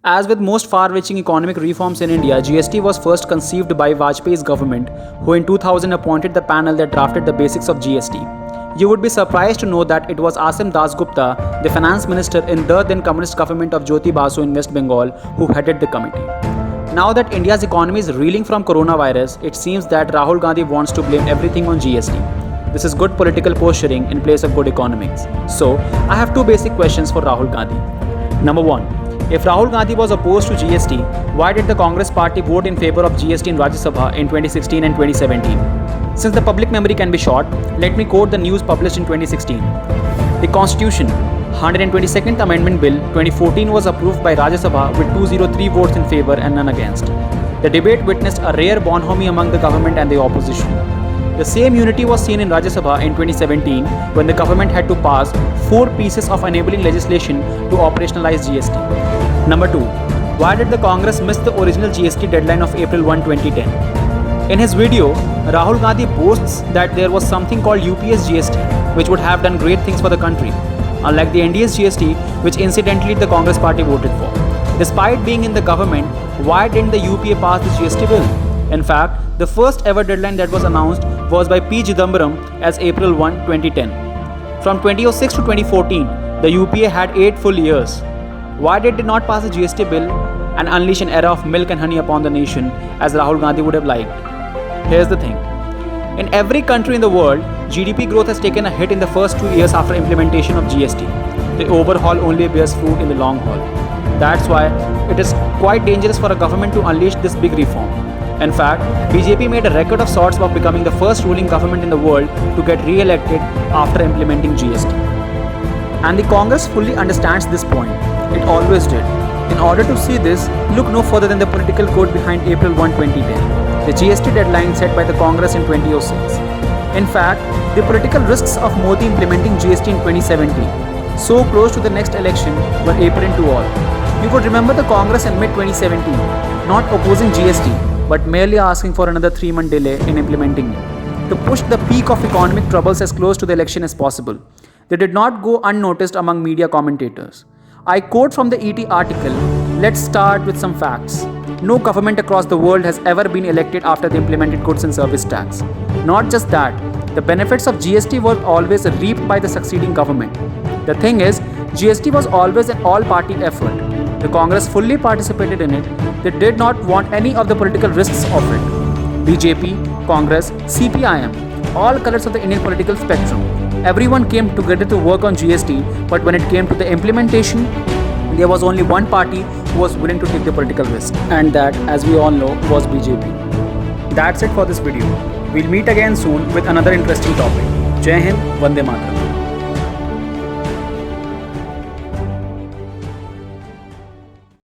As with most far-reaching economic reforms in India, GST was first conceived by Vajpayee's government, who in 2000 appointed the panel that drafted the basics of GST. You would be surprised to know that it was Asim Dasgupta, the finance minister in the then communist government of Jyoti Basu in West Bengal, who headed the committee. Now that India's economy is reeling from coronavirus, it seems that Rahul Gandhi wants to blame everything on GST. This is good political posturing in place of good economics. So, I have two basic questions for Rahul Gandhi. Number one, if Rahul Gandhi was opposed to GST, why did the Congress party vote in favor of GST in Rajya Sabha in 2016 and 2017? Since the public memory can be short, let me quote the news published in 2016. The Constitution, 122nd Amendment Bill 2014 was approved by Rajya Sabha with 203 votes in favor and none against. The debate witnessed a rare bonhomie among the government and the opposition. The same unity was seen in Rajya Sabha in 2017 when the government had to pass 4 pieces of enabling legislation to operationalize GST. Number 2. Why did the Congress miss the original GST deadline of April 1, 2010? In his video, Rahul Gandhi boasts that there was something called UPS GST, which would have done great things for the country, unlike the NDS GST, which incidentally the Congress party voted for. Despite being in the government, why didn't the UPA pass the GST bill? In fact, the first ever deadline that was announced was by P. Chidambaram as April 1, 2010. From 2006 to 2014, the UPA had 8 full years. Why did they not pass the GST bill and unleash an era of milk and honey upon the nation as Rahul Gandhi would have liked? Here's the thing. In every country in the world, GDP growth has taken a hit in the first 2 years after implementation of GST. The overhaul only bears fruit in the long haul. That's why it is quite dangerous for a government to unleash this big reform. In fact, BJP made a record of sorts of becoming the first ruling government in the world to get re-elected after implementing GST. And the Congress fully understands this point. It always did. In order to see this, look no further than the political code behind April 1, 2010, the GST deadline set by the Congress in 2006. In fact, the political risks of Modi implementing GST in 2017, so close to the next election, were apparent to all. You could remember the Congress in mid-2017, not opposing GST, but merely asking for another 3-month delay in implementing it, to push the peak of economic troubles as close to the election as possible. They did not go unnoticed among media commentators. I quote from the ET article, "Let's start with some facts. No government across the world has ever been elected after they implemented goods and service tax. Not just that, the benefits of GST were always reaped by the succeeding government. The thing is, GST was always an all-party effort. The Congress fully participated in it. They did not want any of the political risks of it. BJP, Congress, CPIM, all colors of the Indian political spectrum. Everyone came together to work on GST, but when it came to the implementation, there was only one party who was willing to take the political risk. And that, as we all know, was BJP. That's it for this video. We'll meet again soon with another interesting topic. Jai Hind, Vande Mataram.